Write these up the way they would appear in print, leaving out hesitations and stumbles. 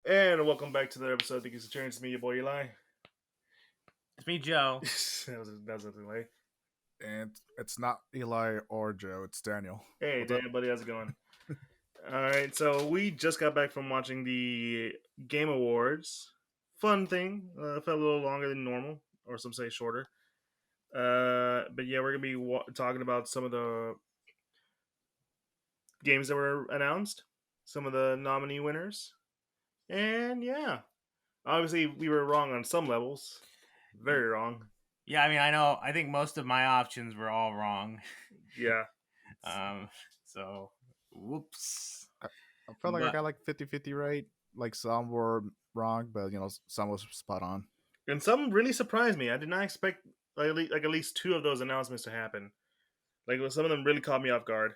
And welcome back to the episode of the Geek Centurions. It's me, your boy Eli. It's me, Joe. that was a delay. And it's not Eli or Joe, it's Daniel. Hey, What's up? Dan, buddy, how's it going? All right, so we just got back from watching the Game Awards. Fun thing. Felt a little longer than normal, or some say shorter. But yeah, we're gonna be talking about some of the games that were announced, some of the nominee winners, and yeah, obviously we were wrong on some levels, very wrong. Yeah, I mean, I think most of my options were all wrong. Yeah. So, whoops. I felt like I got like 50-50 right. Like some were wrong, but some was spot on. And some really surprised me. I did not expect like at least two of those announcements to happen. Like some of them really caught me off guard.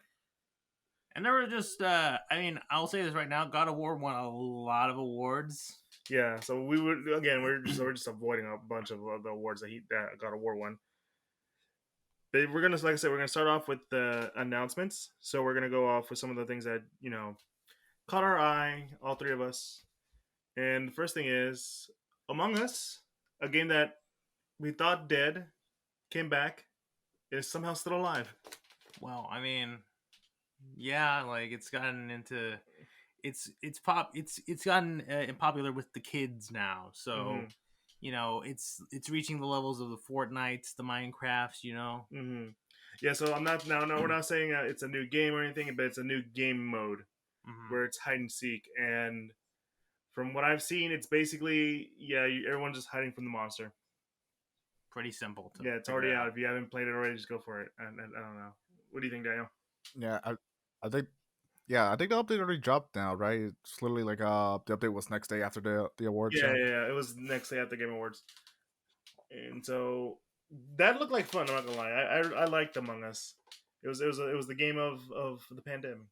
And there were just, I'll say this right now: God of War won a lot of awards. Yeah, so we're just avoiding a bunch of the awards that God of War won. But we're gonna, like I said, we're gonna start off with the announcements. So we're gonna go off with some of the things that caught our eye, all three of us. And the first thing is Among Us, a game that we thought dead, came back, is somehow still alive. Well, I mean, yeah, like it's gotten into it's gotten popular with the kids now. So it's reaching the levels of the Fortnites, the Minecrafts. Mm-hmm. Yeah, so I'm not now. No, we're not saying it's a new game or anything, but it's a new game mode where it's hide and seek. And from what I've seen, it's basically everyone's just hiding from the monster. Pretty simple. Yeah, it's already out. If you haven't played it already, just go for it. I don't know. What do you think, Daniel? Yeah, I think the update already dropped now, right? It's literally like the update was next day after the awards. Yeah, it was next day after Game Awards, and so that looked like fun. I'm not gonna lie, I liked Among Us. It was the game of the pandemic.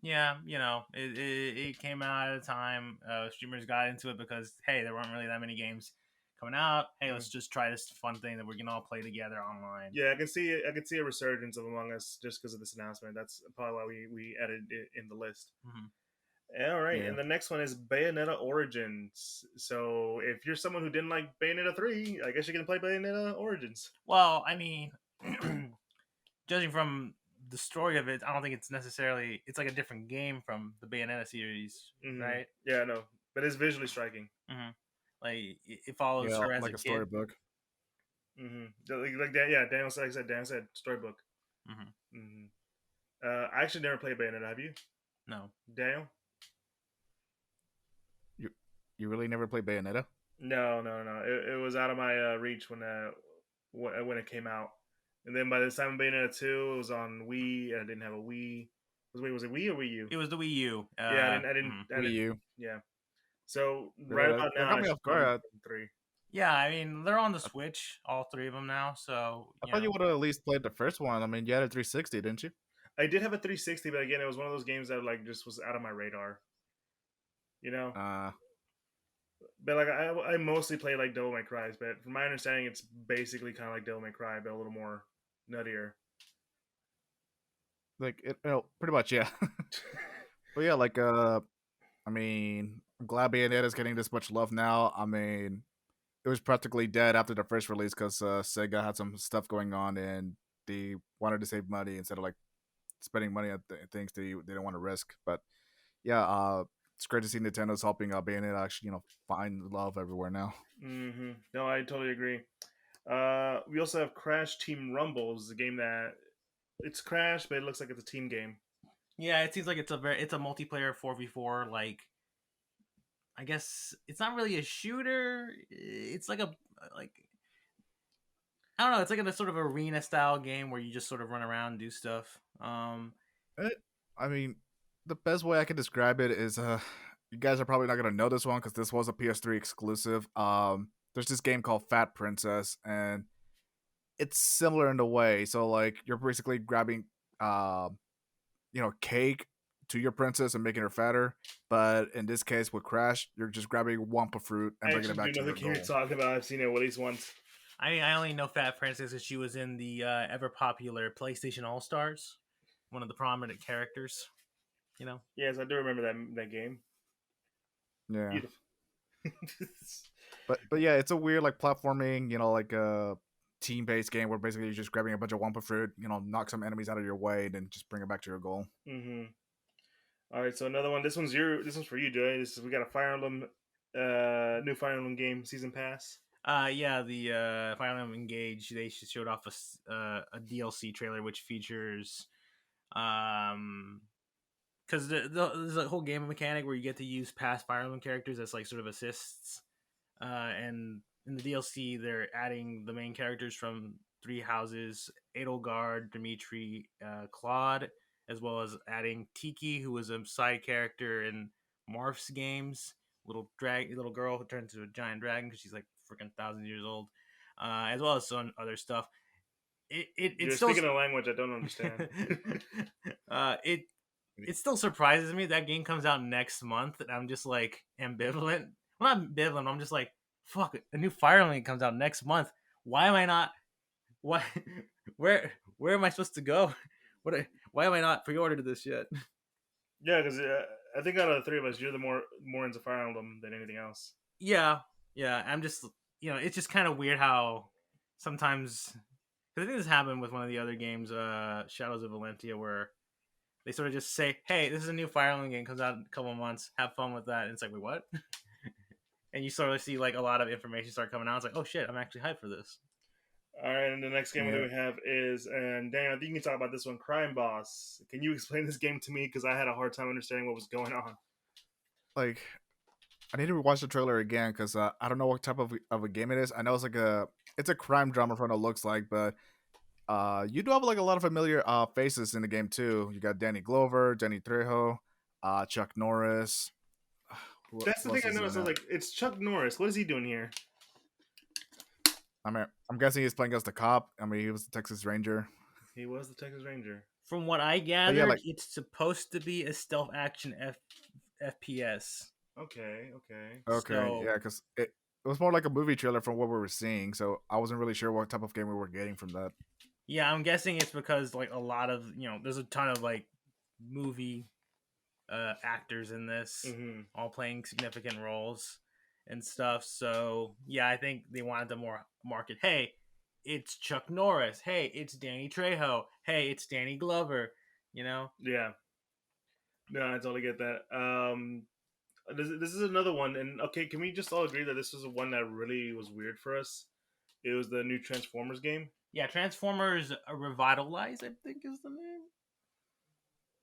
Yeah, it came out at a time streamers got into it because hey, there weren't really that many games coming out. Hey, let's just try this fun thing that we can all play together online. Yeah, I can see a resurgence of Among Us just because of this announcement. That's probably why we added it in the list. Mm-hmm. All right, and the next one is Bayonetta Origins. So if you're someone who didn't like Bayonetta 3, I guess you can play Bayonetta Origins. Well, I mean, judging from the story of it, I don't think it's necessarily it's like a different game from the Bayonetta series, right? Yeah, no, but it's visually striking. Like it follows her as like a storybook. Like that, yeah. Daniel said storybook. I actually never played Bayonetta. Have you? No. Daniel? You really never played Bayonetta? No. It was out of my reach when it came out. And then by the time Bayonetta 2, it was on Wii, and I didn't have a Wii. Was it Wii or Wii U? It was the Wii U. Yeah, I didn't. Wii U. Yeah. So right about now, got me off guard. 3. Yeah, I mean they're on the Switch, all three of them now. So I thought you would have at least played the first one. I mean, you had a 360, didn't you? I did have a 360, but again, it was one of those games that like just was out of my radar. But like I mostly play like Devil May Cry, but from my understanding, it's basically kind of like Devil May Cry, but a little more nuttier. Like pretty much, yeah. But yeah, like I mean, I'm glad Bayonetta is getting this much love now. I mean, it was practically dead after the first release because Sega had some stuff going on and they wanted to save money instead of like spending money on things they didn't want to risk. But yeah, it's great to see Nintendo's helping Bayonetta actually find love everywhere now. Mm-hmm. No, I totally agree. We also have Crash Team Rumbles, a game that it's Crash, but it looks like it's a team game. Yeah, it seems like it's a multiplayer 4v4. Like, I guess it's not really a shooter. It's like I don't know. It's like a sort of arena style game where you just sort of run around and do stuff. I mean, the best way I can describe it is you guys are probably not gonna know this one because this was a PS3 exclusive. There's this game called Fat Princess, and it's similar in a way. So like you're basically grabbing cake to your princess and making her fatter, but in this case with Crash, you're just grabbing Wumpa fruit and bringing it back to your goal. You're talking about. I've seen it at least once. I only know Fat Princess because she was in the ever popular PlayStation All Stars, one of the prominent characters. Yes, I do remember that game. Yeah. Beautiful. But yeah, it's a weird like platforming, like a team based game where basically you're just grabbing a bunch of Wumpa fruit, knock some enemies out of your way, and then just bring it back to your goal. Mm-hmm. All right, so another one. This one's for you, Joey. We got a Fire Emblem, new Fire Emblem game season pass. Yeah, the Fire Emblem Engage, they showed off a DLC trailer which features because there's a whole game mechanic where you get to use past Fire Emblem characters as like sort of assists, and in the DLC they're adding the main characters from Three Houses: Edelgard, Dimitri, Claude, as well as adding Tiki, who was a side character in Marth's games, little girl who turns into a giant dragon because she's like freaking 1,000 years old, as well as some other stuff. You're Still speaking a language I don't understand. It still surprises me that game comes out next month, and I'm just like ambivalent. Well, not ambivalent. I'm just like, fuck. A new Fire Emblem comes out next month. Why am I not? Why? Where am I supposed to go? Why am I not pre-ordered this yet? Yeah, because I think out of the three of us, you're the more into Fire Emblem than anything else. Yeah. I'm just it's just kind of weird how sometimes. Because I think this happened with one of the other games, Shadows of Valentia, where they sort of just say, "Hey, this is a new Fire Emblem game, comes out in a couple of months. Have fun with that." And it's like, "Wait, what?" And you sort of see like a lot of information start coming out. It's like, "Oh shit, I'm actually hyped for this." All right, and the next game that we have is, and Daniel, I think you can talk about this one, Crime Boss. Can you explain this game to me? Because I had a hard time understanding what was going on. Like, I need to watch the trailer again because I don't know what type of a game it is. I know it's a crime drama from what it looks like, but you do have like a lot of familiar faces in the game too. You got Danny Glover, Danny Trejo, Chuck Norris. That's the thing I noticed. I was like, it's Chuck Norris. What is he doing here? I mean, I'm guessing he's playing as the cop. I mean, he was the Texas Ranger. He was the Texas Ranger. From what I gathered, it's supposed to be a stealth action FPS. Okay. So, yeah, because it was more like a movie trailer from what we were seeing, so I wasn't really sure what type of game we were getting from that. Yeah, I'm guessing it's because like a lot of there's a ton of like movie actors in this, all playing significant roles and stuff. So yeah, I think they wanted to more market. Hey, it's Chuck Norris. Hey, it's Danny Trejo. Hey, it's Danny Glover. Yeah. No, I totally get that. This is another one, and okay, can we just all agree that this was one that really was weird for us? It was the new Transformers game. Yeah, Transformers Revitalized, I think is the name.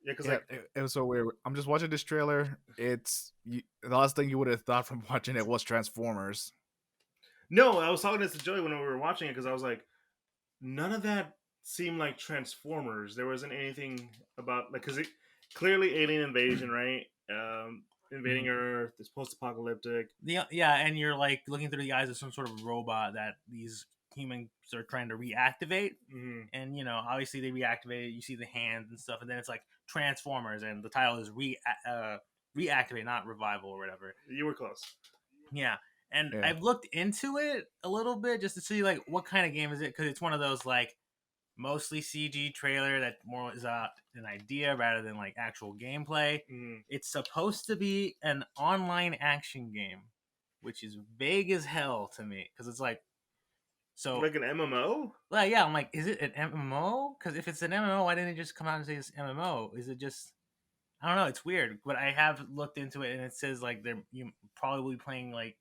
Yeah, because it was so weird. I'm just watching this trailer. The last thing you would have thought from watching it was Transformers. No, I was talking this to Joey when we were watching it because I was like, none of that seemed like Transformers. There wasn't anything about because it clearly alien invasion, right? Invading Earth. It's post-apocalyptic. Yeah, and you're like looking through the eyes of some sort of robot that these humans are trying to reactivate, and obviously they reactivate it. You see the hands and stuff, and then it's like Transformers, and the title is reactivate, not revival or whatever. You were close. Yeah, and I've looked into it a little bit just to see like what kind of game is it, because it's one of those like mostly CG trailer that more is an idea rather than like actual gameplay. It's supposed to be an online action game, which is vague as hell to me because it's like like an MMO. Like yeah, I'm like, is it an MMO? Because if it's an MMO, why didn't they just come out and say it's MMO? Is it just I don't know. It's weird, but I have looked into it and it says like they're probably playing like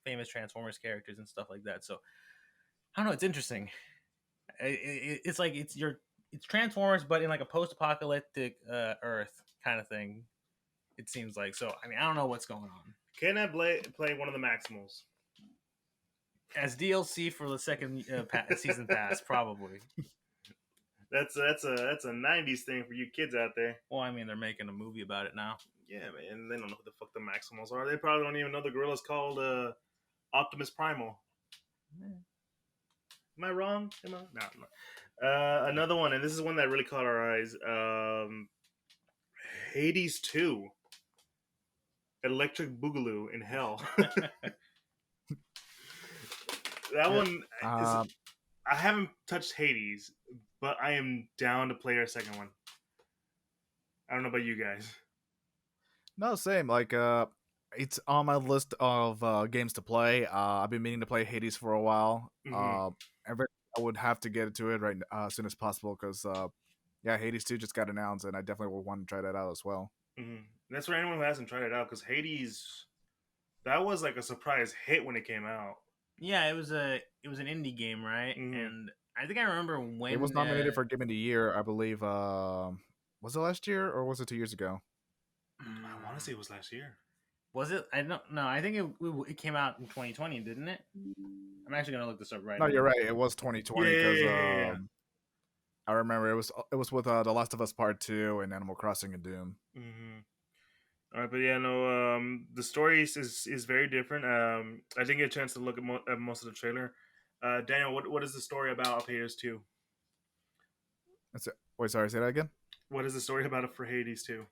famous Transformers characters and stuff like that. So I don't know. It's interesting. It's like it's Transformers, but in like a post-apocalyptic Earth kind of thing. It seems like so. I mean, I don't know what's going on. Can I play one of the Maximals as DLC for the second season pass? Probably. That's a '90s thing for you kids out there. Well, I mean, they're making a movie about it now. Yeah, man. They don't know who the fuck the Maximals are. They probably don't even know the gorilla's called Optimus Primal. Yeah. Am I wrong? No. Another one, and this is one that really caught our eyes. Hades 2. Electric Boogaloo in Hell. That one I haven't touched Hades, but I am down to play our second one. I don't know about you guys. No, same. Like it's on my list of games to play. I've been meaning to play Hades for a while. Mm-hmm. Every I would have to get to it right as soon as possible because yeah, Hades 2 just got announced, and I definitely would want to try that out as well. Mm-hmm. That's for anyone who hasn't tried it out, because Hades, that was like a surprise hit when it came out. Yeah, it was an indie game, right? Mm-hmm. And I think I remember It was when nominated for Game of the Year, I believe. Was it last year or was it 2 years ago? I want to say it was last year. was it? I don't know. I think it came out in 2020, didn't it? I'm actually gonna look this up right No, now. you're right. It was Yeah, 2020 yeah, because yeah, yeah, yeah. I remember it was with The Last of Us Part 2 and Animal Crossing and Doom. Mm-hmm. All right, but yeah, no. The story is very different. I didn't get a chance to look at most of the trailer. Daniel, what is the story about of Hades 2? That's it. Wait, sorry, say that again. What is the story about for Hades 2?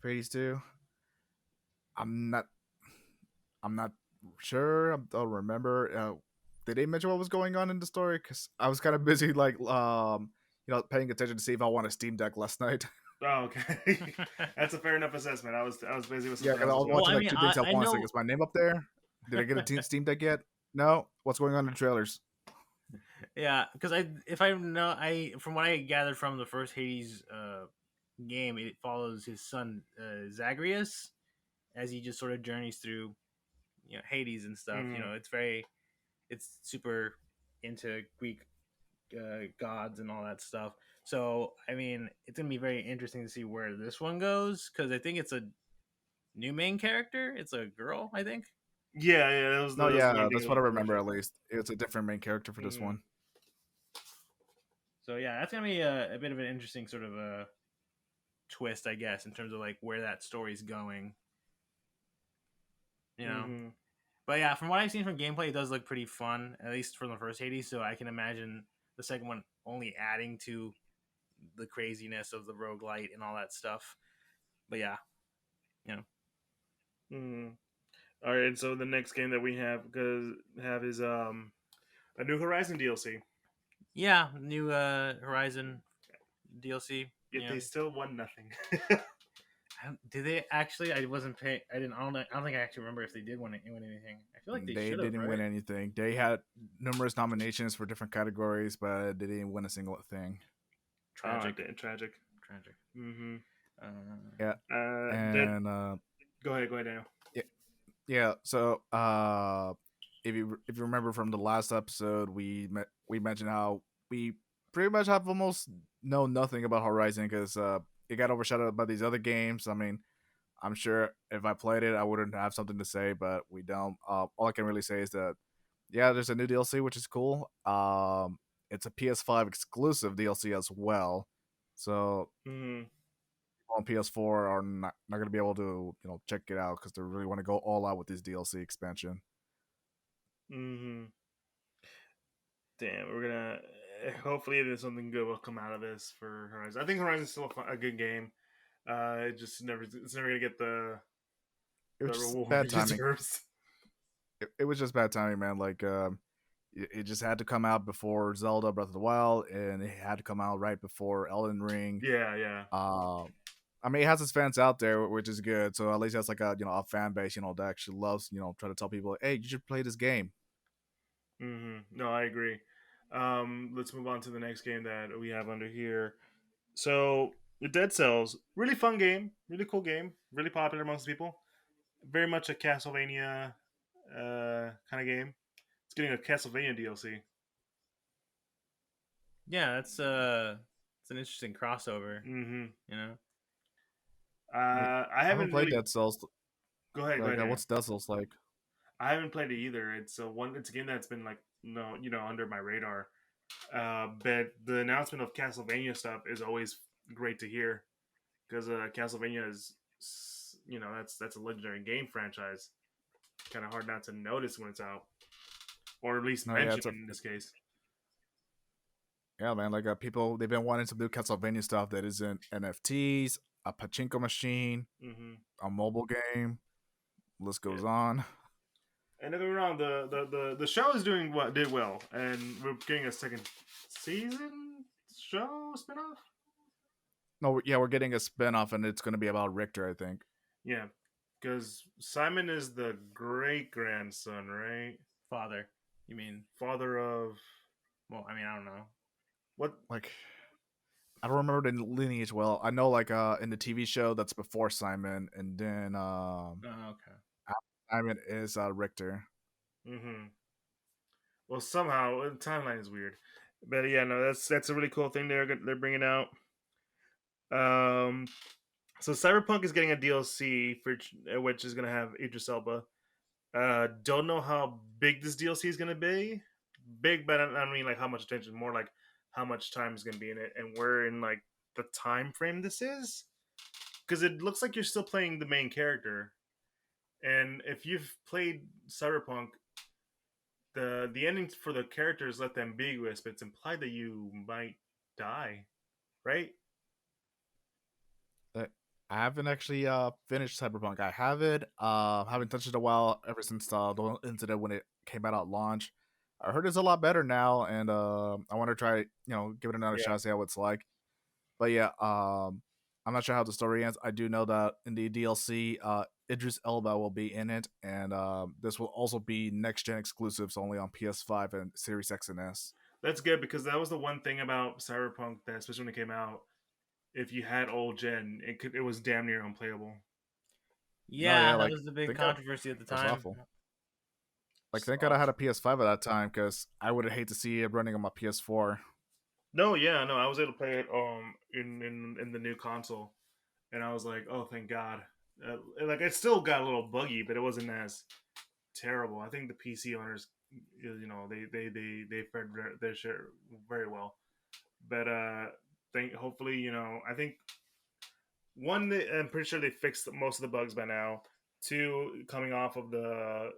For Hades 2, I'm not I'm not sure. I don't remember. Did they mention what was going on in the story? Because I was kind of busy, like paying attention to see if I want a Steam Deck last night. Oh, okay. That's a fair enough assessment. I was busy with Yeah, something because I else as was well. Well, watching I like mean, two things at I once. Like, know. is my name up there? Did I get a Steam Deck yet? No. What's going on in the trailers? Yeah, because if I know, from what I gathered from the first Hades game, it follows his son Zagreus as he just sort of journeys through, Hades and stuff. Mm-hmm. It's super into Greek gods and all that stuff. So I mean, it's gonna be very interesting to see where this one goes because I think it's a new main character. It's a girl, I think. Yeah, yeah, No, that was the yeah, main thing that's with what I the remember version. at least. It's a different main character for this Mm-hmm. one. So yeah, that's gonna be a bit of an interesting sort of a twist, I guess, in terms of like where that story's going. You know, Mm-hmm. but yeah, from what I've seen from gameplay, it does look pretty fun, at least from the first Hades. So I can imagine the second one only adding to the craziness of the roguelite and all that stuff. But yeah, you know, Mm-hmm. All right, and so the next game that we have is a New Horizon DLC. yeah, new Horizon DLC. Yet they still won nothing. Did they actually? I wasn't paying. I didn't. I don't think I actually remember if they did win anything. I feel like they They should have, didn't right? win anything. They had numerous nominations for different categories, but they didn't win a single thing. Tragic. Oh, tragic. Tragic. Mm-hmm. Yeah, That. and Go ahead, Daniel. yeah, yeah. So, if you remember from the last episode, we mentioned how we pretty much have almost know nothing about Horizon because it got overshadowed by these other games. I mean, I'm sure if I played it, I wouldn't have something to say, but we don't. All I can really say is that yeah, there's a new DLC which is cool. It's a PS5 exclusive DLC as well, so Mm-hmm. on PS4 are not going to be able to check it out because they really want to go all out with this DLC expansion. Mm-hmm. Damn, we're gonna. Hopefully, there's something good will come out of this for Horizon. I think Horizon's still a good game. It just never. It's never gonna get It was the just reward bad it timing. deserves. It was just bad timing, man. Like it just had to come out before Zelda Breath of the Wild, and it had to come out right before Elden Ring. Yeah, yeah. I mean, it has its fans out there, which is good. So at least that's like a fan base, that actually loves, try to tell people, hey, you should play this game. Mm-hmm. No, I agree. Let's move on to the next game that we have under here. So, the Dead Cells, really fun game, really cool game, really popular amongst people. Very much a Castlevania kind of game. It's getting a Castlevania DLC. Yeah, that's it's an interesting crossover. Mm-hmm. You know, I I haven't haven't played really. Dead Cells. Go ahead, Like, Daniel. what's Dead Cells like? I haven't played it either. It's It's a game that's been like no, under my radar. But the announcement of Castlevania stuff is always great to hear because Castlevania is, that's a legendary game franchise. Kind of hard not to notice when it's out, or at least No, yeah, mention in this case. yeah, man. Like, people they've been wanting to do Castlevania stuff that isn't NFTs, a pachinko machine, Mm-hmm. a mobile game. List Yeah. goes on. And don't get me wrong, the show is doing what did well, and we're getting a second season show spinoff. No, yeah, we're getting a spinoff, and it's going to be about Richter, I think. Yeah, Because Simon is the great grandson, right? Father, you mean? Father of Well, I mean, I don't know. what? Like I don't remember the lineage well. I know like in the TV show that's before Simon, and then Oh, okay. Simon is Richter. Mm-hmm. Well, somehow the timeline is weird, but yeah, no, that's a really cool thing they're bringing out. Um, so Cyberpunk is getting a DLC for which is gonna have Idris Elba. Don't know how big this DLC is gonna be. Big, but I don't mean like how much attention. More like how much time is gonna be in it, and where in like the time frame this is. Because it looks like you're still playing the main character, and if you've played Cyberpunk, the ending for the character is left ambiguous, but it's implied that you might die, right? Uh, I haven't actually finished Cyberpunk. I haven't touched it in a while ever since the incident when it came out at launch. I heard it's a lot better now, and I want to try, give it another Yeah, shot, see how it's like. But yeah, I'm not sure how the story ends. I do know that in the DLC, Idris Elba will be in it, and this will also be next gen exclusives only on PS5 and Series X and S. that's good because that was the one thing about Cyberpunk that, especially when it came out, if you had old gen, it was damn near unplayable. No, yeah, Yeah, that like was the big thank God controversy at the that's time. awful. Like thank God I So, had a PS5 at that time because I would hate to see it running on my PS4. no, yeah, no, I was able to play it in the new console, and I was like, oh, thank God. Like it still got a little buggy, but it wasn't as terrible. I think the PC owners, they fared their share very well. But think hopefully, I think one, I'm pretty sure they fixed most of the bugs by now. Two, coming off of the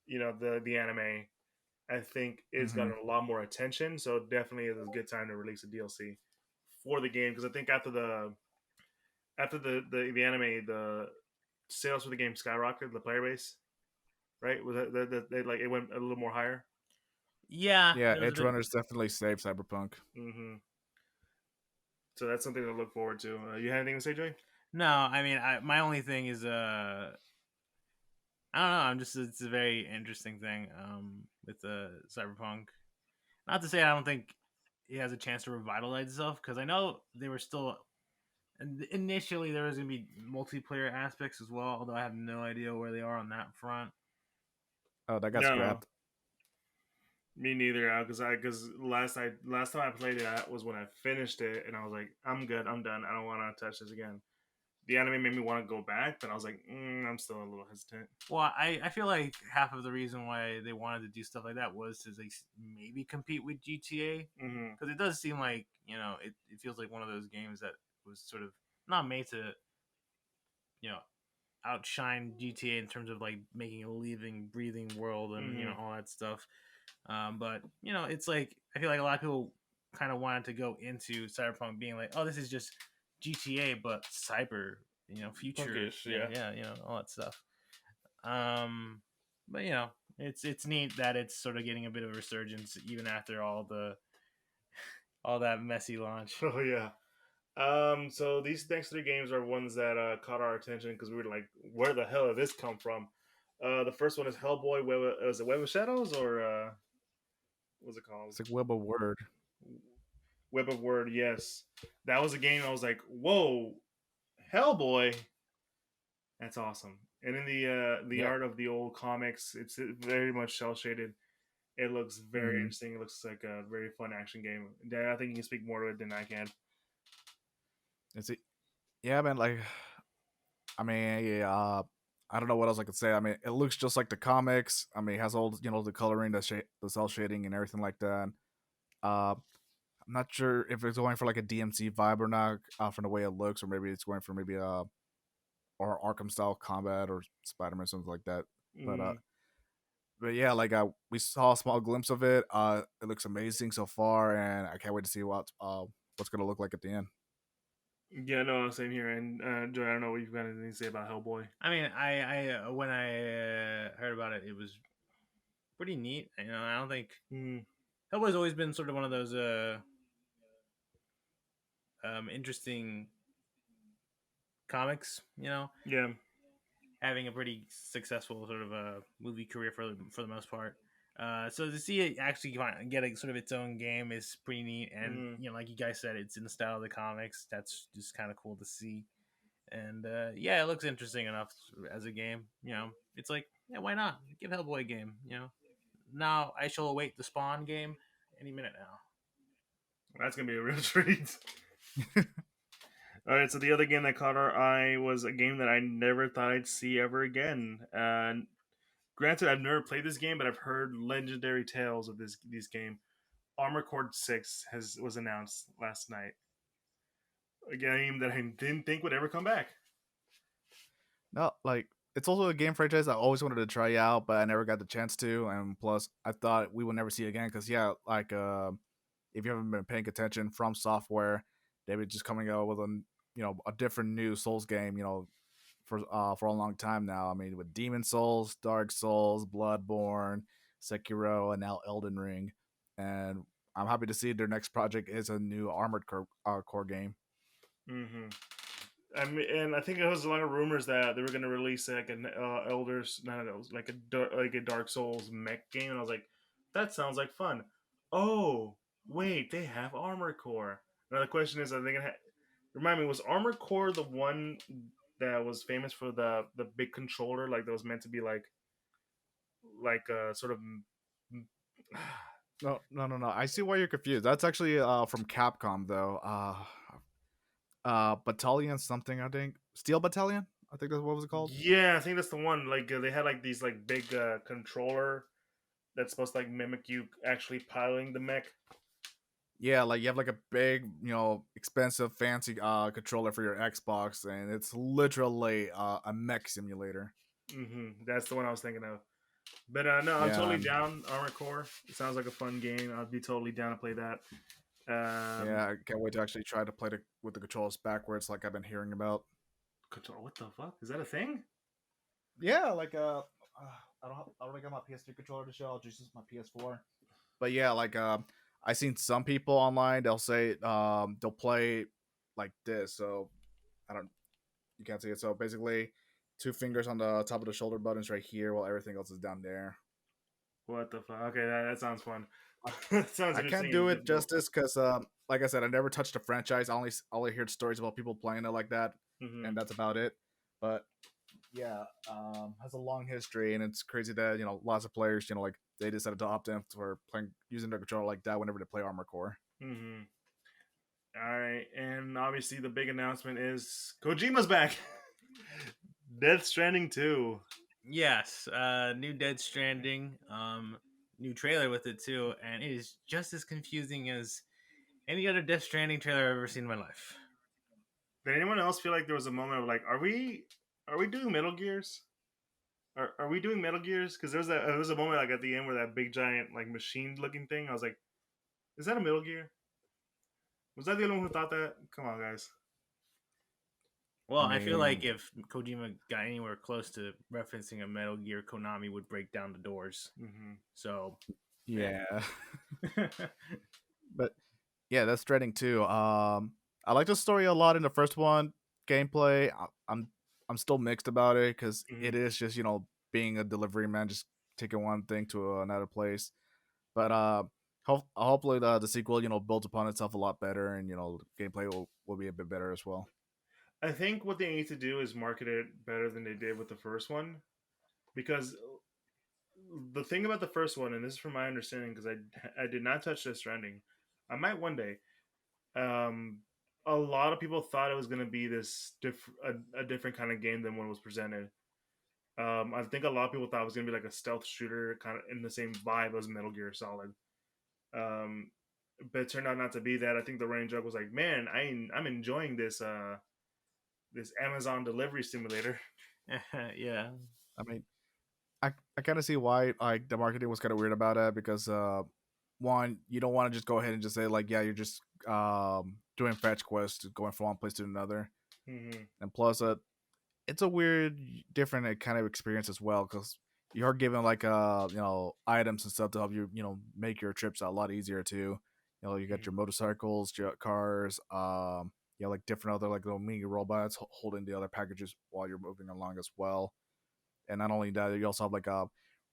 anime, I think it's Mm-hmm. gotten a lot more attention. So definitely is a good time to release a DLC for the game because I think after the anime, the sales for the game skyrocketed, the player base, right? Was that they like it went a little more higher? Yeah, Yeah, it was a Edge bit. Runners definitely saved Cyberpunk. Mm-hmm. So that's something to look forward to. You had anything to say, Joey? No, I mean, my only thing is, I don't know. I'm just it's a very interesting thing with the Cyberpunk. Not to say I don't think it has a chance to revitalize itself because I know they were still initially there was gonna be multiplayer aspects as well. Although I have no idea where they are on that front. Oh, that got No, scrapped. me neither. Because last time I played it was when I finished it, and I was like, I'm good, I'm done. I don't want to touch this again. The anime made me want to go back, but I was like, I'm still a little hesitant. Well, I feel like half of the reason why they wanted to do stuff like that was to like maybe compete with GTA Mm-hmm. because it does seem like it feels like one of those games that was sort of not made to you know outshine GTA in terms of like making a living, breathing world and Mm-hmm. all that stuff. But it's like I feel like a lot of people kind of wanted to go into Cyberpunk being like, oh, this is just GTA but cyber, future, Punkish, yeah. yeah, all that stuff. Um, but it's neat that it's sort of getting a bit of a resurgence even after all that messy launch. Oh yeah. So these next three games are ones that caught our attention because we were like, where the hell did this come from? The first one is Hellboy. Was it Web of Shadows or what's it called? It's like Web of Word. Web of Word. Yes, that was a game. I was like, whoa, Hellboy. That's awesome. And in the Yeah. art of the old comics, it's very much cel shaded. It looks very Mm-hmm. interesting. It looks like a very fun action game. Dan, I think you can speak more to it than I can. It's yeah, man. Like, I mean, yeah, I don't know what else I could say. I mean, it looks just like the comics. I mean, it has all the coloring, the cell shading, and everything like that. I'm not sure if it's going for like a DMC vibe or not, from the way it looks, or maybe it's going for maybe or Arkham style combat or Spider Man something like that. But Mm, but yeah, like we saw a small glimpse of it. It looks amazing so far, and I can't wait to see what's gonna look like at the end. yeah, no, same here. And Joy, I don't know what you've got anything to say about Hellboy. I mean, I when I heard about it, it was pretty neat. I don't think Mm, Hellboy's always been sort of one of those interesting comics. yeah, having a pretty successful sort of a movie career for the most part. So to see it actually get a, sort of its own game is pretty neat, and Mm. like you guys said, it's in the style of the comics. That's just kind of cool to see, and yeah, it looks interesting enough as a game. It's like, yeah, why not give Hellboy a game? Now I shall await the Spawn game any minute now. That's gonna be a real treat. All right, so the other game that caught our eye was a game that I never thought I'd see ever again. Granted, I've never played this game, but I've heard legendary tales of this game. Armor Core 6 was announced last night. A game that I didn't think would ever come back. No, like it's also a game franchise I always wanted to try out, but I never got the chance to. And plus, I thought we would never see it again because yeah, like if you haven't been paying attention, from software, they've been just coming out with a different new Souls game, for a long time now. I mean, with Demon Souls, Dark Souls, Bloodborne, Sekiro, and now Elden Ring, and I'm happy to see their next project is a new Core game. Mm-hmm. I mean, and I think it was a lot of rumors that they were going to release like an Elders, not Elders, like a Dark Souls mech game, and I was like, that sounds like fun. Oh, wait, they have Armor Core. Now the question is, are they gonna remind me? Was Armor Core the one that was famous for the big controller, like that was meant to be like a sort of No, no, no, no. I see why you're confused. That's actually from Capcom though. Battalion something, I think. Steel Battalion, I think that's what was it called. yeah, I think that's the one. Like they had like these like big controller that's supposed to like mimic you actually piloting the mech. Yeah, like you have like a big, expensive, fancy controller for your Xbox, and it's literally a mech simulator. That's the one I was thinking of. But no, I'm Yeah, totally down. Armored Core. It sounds like a fun game. I'd be totally down to play that. yeah, I can't wait to actually try to play with the controls backwards, like I've been hearing about. Control. What the fuck? Is that a thing? Yeah, like I don't think I got my PS3 controller to show. I'll just use my PS4. But yeah, like I seen some people online. They'll say they'll play like this. So I don't. You can't see it. So basically, two fingers on the top of the shoulder buttons right here, while everything else is down there. What the fuck? Okay, that sounds fun. That sounds I can't interesting do and it difficult. justice because, like I said, I never touched the franchise. I only heard stories about people playing it like that, Mm-hmm. and that's about it. But yeah, has a long history, and it's crazy that lots of players, like they decided to opt in for playing using their controller like that whenever they play Armor Core. Mm-hmm. All right, and obviously the big announcement is Kojima's back. Death Stranding 2. Yes, new Dead Stranding, new trailer with it too, and it is just as confusing as any other Death Stranding trailer I've ever seen in my life. Did anyone else feel like there was a moment of like, are we doing Metal Gears? Are we doing Metal Gears? Because there was a moment like at the end where that big giant like machine looking thing. I was like, is that a Metal Gear? Was that the only one who thought that? Come on, guys. Well, I I feel like mean, if Kojima got anywhere close to referencing a Metal Gear, Konami would break down the doors. Mm-hmm. So, yeah, but yeah, that's dreading too. I like the story a lot in the first one. Gameplay, I'm still mixed about it because Mm-hmm. it is just being a delivery man, just taking one thing to another place. But hopefully the sequel builds upon itself a lot better, and gameplay will be a bit better as well. I think what they need to do is market it better than they did with the first one, because the thing about the first one, and this is from my understanding, because I did not touch this Stranding, I might one day. Um, a lot of people thought it was going to be a different kind of game than what was presented. I think a lot of people thought it was going to be like a stealth shooter, kind of in the same vibe as Metal Gear Solid. Um, but it turned out not to be that. I think the running joke was like, "Man, I'm enjoying this Amazon delivery simulator." yeah. I mean, I kind of see why like the marketing was kind of weird about it because one, you don't want to just go ahead and just say like, yeah, you're just doing fetch quests, going from one place to another, Mm-hmm. and plus it's a weird, different kind of experience as well because you're given like items and stuff to help you make your trips a lot easier too. You got your motorcycles, your cars, like different other like little mini robots holding the other packages while you're moving along as well. And not only that, you also have like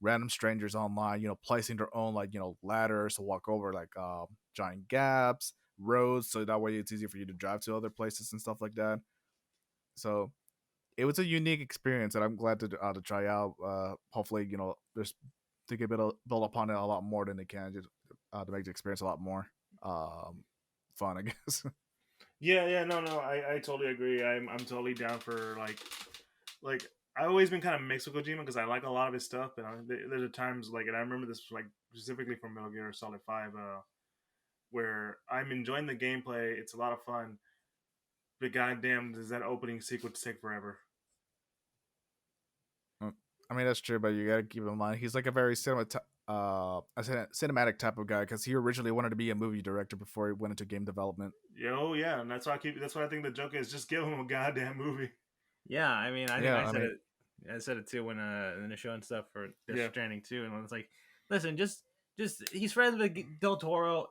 random strangers online, placing their own like ladders to walk over like giant gaps, roads, so that way it's easier for you to drive to other places and stuff like that. So it was a unique experience, and I'm glad to try out. Hopefully, there's they can build upon it a lot more than they can, just to make the experience a lot more fun, I guess. Yeah, no, I totally agree. I'm totally down for like I've always been kind of mixed with Kojima because I like a lot of his stuff, but there's times like, and I remember this like specifically from Metal Gear Solid 5, where I'm enjoying the gameplay. It's a lot of fun, but goddamn, does that opening sequence take forever? I mean, that's true, but you gotta keep in mind he's like a very cinematic type of guy because he originally wanted to be a movie director before he went into game development. Yo, yeah, and that's why I think the joke is just give him a goddamn movie. Yeah, I mean, I think Yeah, I mean, I said it too when in the show and stuff for Death Yeah. Stranding too, and it's like, listen, just he's friends with Del Toro.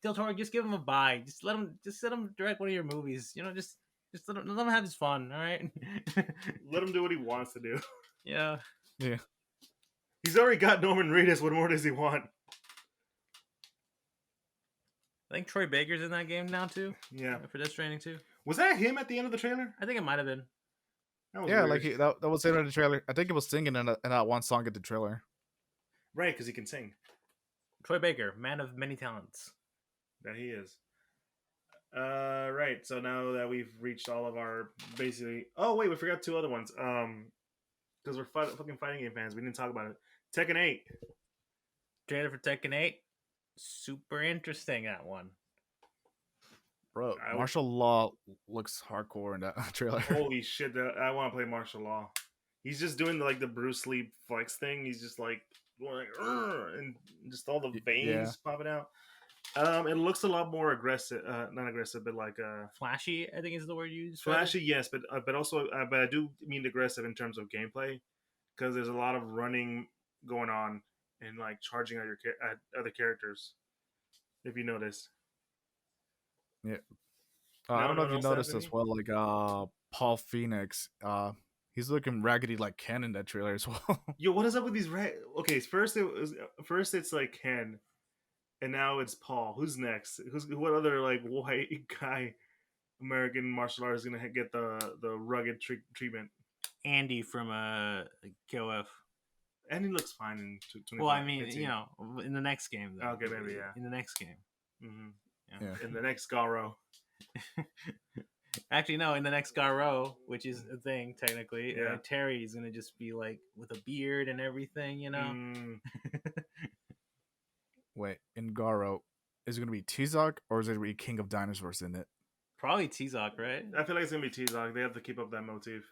Del Toro, just give him a bye. Just let him direct one of your movies. Just let him have his fun. All right. Let him do what he wants to do. Yeah. yeah. He's already got Norman Reedus. What more does he want? I think Troy Baker's in that game now too. Yeah. For Death Stranding too. Was that him at the end of the trailer? I think it might have been. That was Yeah, weird. like that was in the trailer. I think he was singing in that one song in the trailer. Right, because he can sing. Troy Baker, man of many talents. That he is. Right. So now that we've reached all of our basically. Oh wait, we forgot two other ones. Because we're fucking fighting game fans, we didn't talk about it. Tekken 8. Trailer for Tekken 8. Super interesting, that one. Bro, martial law looks hardcore in that trailer. Holy shit! I want to play martial law. He's just doing the Bruce Lee flex thing. He's just like going and just all the veins popping out. It looks a lot more aggressive. Not aggressive, but like flashy. I think is the word you used. Flashy, yes, but also, but I do mean aggressive in terms of gameplay, because there's a lot of running going on and like charging at other characters. If you notice. Yeah. I don't know if you noticed as well, like Paul Phoenix, he's looking raggedy like Ken in that trailer as well. Yo, what is up with these Okay, first it's like Ken, and now it's Paul. Who's next? What other like white guy American martial artist is gonna get the rugged treatment? Andy from KOF. Andy looks fine in 20. Well, I mean, in the next game. Though. Okay, maybe yeah. In the next game. Mm-hmm. Yeah. In the next Garo. Actually, no. In the next Garo, which is a thing technically, Terry is gonna just be like with a beard and everything, Wait, in Garo, is it gonna be Tizok or is it gonna be King of Dinosaurs in it? Probably Tizok, right? I feel like it's gonna be Tizok. They have to keep up that motif,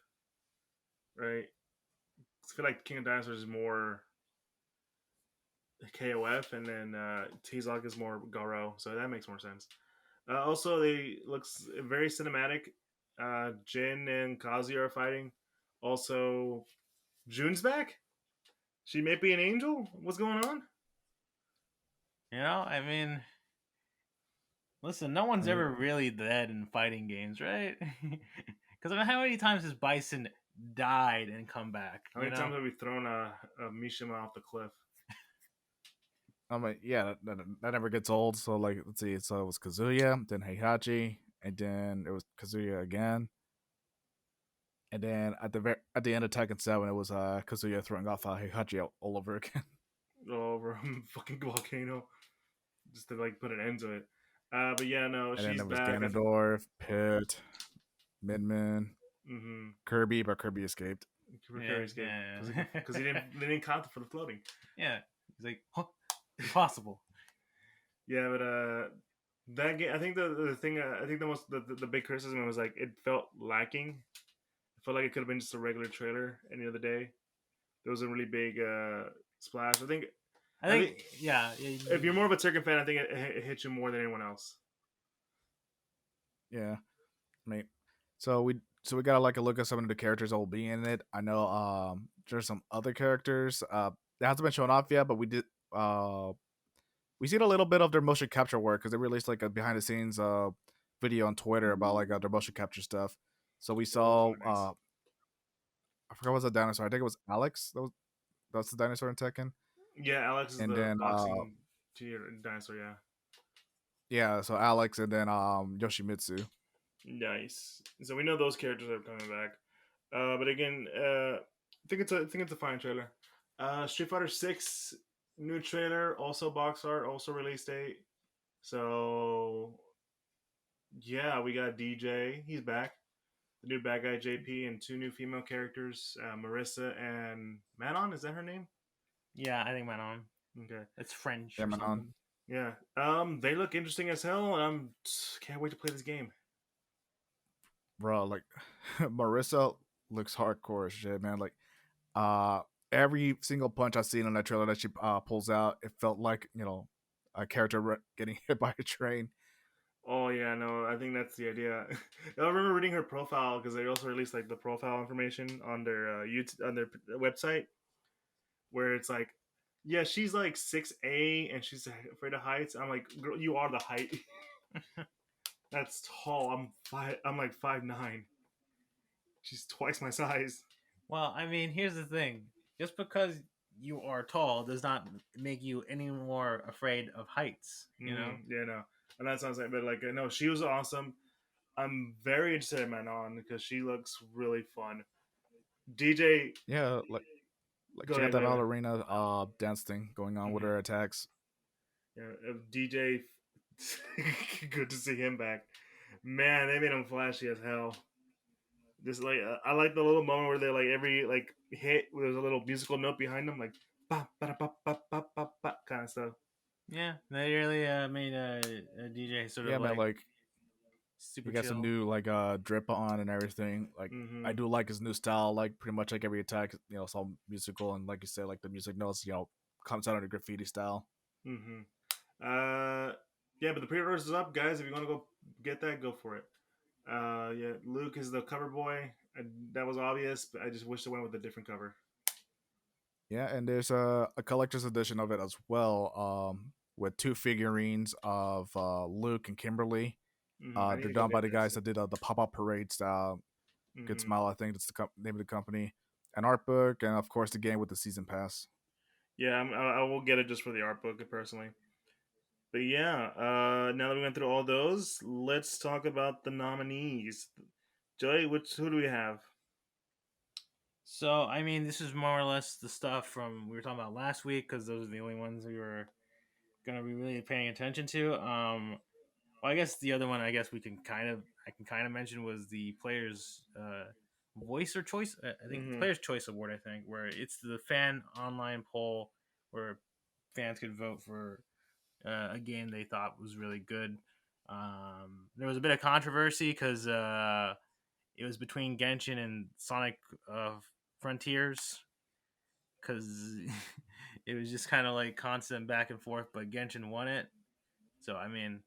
right? I feel like King of Dinosaurs is more KOF, and then Tizok is more Garo, so that makes more sense. Also, they looks very cinematic. Jin and Kazuya are fighting. Also, June's back. She may be an angel. What's going on? I mean, listen, no one's ever really dead in fighting games, right? Because I mean, how many times has Bison died and come back? How many times have we thrown a Mishima off the cliff? I'm like, yeah, that never gets old. So like, let's see. So it was Kazuya, then Heihachi, and then it was Kazuya again, and then at the end of Tekken 7, it was Kazuya throwing off Heihachi all over again. All over a fucking volcano, just to like put an end to it. But yeah, no, and she's then it was back. Ganondorf, Pit, Midman, Kirby, but Kirby escaped. Kirby escaped because they didn't count for the floating. Yeah, he's like, huh? Impossible. Yeah, but that game, I think the thing, I think the big criticism was like it felt lacking. I felt like it could have been just a regular trailer any other day. There was a really big splash. I think yeah. If you're more of a Tekken fan, I think it hit you more than anyone else. Yeah, I mean, so we gotta like a look at some of the characters that will be in it. I know there's some other characters that hasn't been shown off yet, but we did we seen a little bit of their motion capture work because they released like a behind the scenes video on Twitter about like their motion capture stuff. So we saw I I forgot what was the dinosaur. I think it was Alex. That's the dinosaur in Tekken. Yeah, Alex is And the then boxing dinosaur. Yeah, yeah, so Alex and then Yoshimitsu. nice. So we know those characters are coming back. But again, I think it's a fine trailer. Street Fighter Six new trailer, also box art, also release date. So yeah, we got DJ. He's back. The new bad guy JP and two new female characters, Marissa and Manon. Is that her name? Yeah, I think Manon. Okay. It's French Yeah, or man, something. Yeah. They look interesting as hell, and can't wait to play this game. bro, like Marissa looks hardcore as shit, man. Like uh every single punch I've seen on that trailer that she pulls out, it felt like, a character getting hit by a train. Oh yeah, no, I think that's the idea. I remember reading her profile because they also released like the profile information on their YouTube on their website, where it's like, yeah, she's like 6'A" and she's afraid of heights. I'm like, girl, you are the height. That's tall. I'm five. I'm like 5'9". She's twice my size. Well, I mean, here's the thing. Just because you are tall does not make you any more afraid of heights, you know? Yeah, no, and that sounds like, but like, no, she was awesome. I'm very interested in Manon because she looks really fun. DJ, Yeah, like go she got ahead, that go ahead. ballerina dance thing going on with Mm-hmm. her attacks. Yeah, DJ, good to see him back. Man, they made him flashy as hell. Just like I like the little moment where they like every like hit, there's a little musical note behind them, like ba ba ba ba ba ba ba kind of stuff. Yeah, they really made a DJ sort Yeah, of man, like like super he got some chill. new like drip on and everything. Like I Mm-hmm. do like his new style. Like pretty much like every attack, it's all musical and like you said, like the music notes, comes out in a graffiti style. Mm-hmm. Yeah, but the pre-orders is up, guys. If you want to go get that, go for it. Yeah, Luke is the cover boy. That was obvious, but I just wish they went with a different cover. Yeah, and there's a collector's edition of it as well, with two figurines of Luke and Kimberly. I need They're to go done by get the guys this. that did the pop up parades. Good Mm-hmm. Smile, I think that's the name of the company. An art book, and of course the game with the season pass. Yeah, I will get it just for the art book personally. But yeah, now that we went through all those, let's talk about the nominees. Joey, who do we have? So, I mean, this is more or less the stuff from we were talking about last week because those are the only ones we were going to be really paying attention to. Well, I guess the other one I guess I can kind of mention was the players voice or choice. I think Mm-hmm. players choice award. I think where it's the fan online poll where fans could vote for a game they thought was really good. There was a bit of controversy because it was between Genshin and Sonic Frontiers because it was just kind of like constant back and forth, but Genshin won it. So I mean,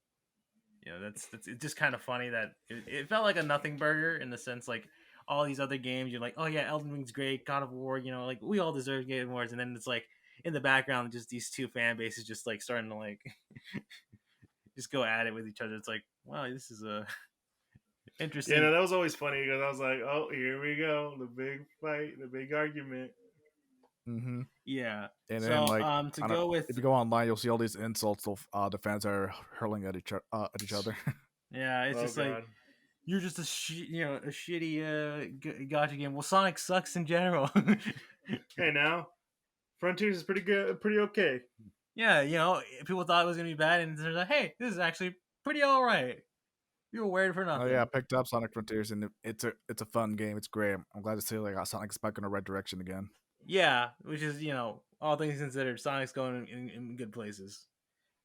that's it's just kind of funny that it felt like a nothing burger in the sense like all these other games you're like, oh yeah, Elden Ring's great, God of War, like we all deserve Game Awards, and then it's like in the background just these two fan bases just like starting to like just go at it with each other. It's like, wow, this is a Yeah, interesting. no, that was always funny because I was like, oh, here we go, the big fight, the big argument. Mm-hmm. Yeah. And then So like to I don't, go with if you go online, you'll see all these insults the fans are hurling at each other. yeah, it's Oh just like god. you're just a shitty gotcha game. Well, Sonic sucks in general. Hey now, Frontiers is pretty good, pretty okay. Yeah, people thought it was gonna be bad, and they're like, "Hey, this is actually pretty all right." You were worried for Oh yeah, I nothing. picked up Sonic Frontiers, and it's a fun game. It's great. I'm glad to see like Sonic's back in the right direction again. Yeah, which is all things considered, Sonic's going in good places.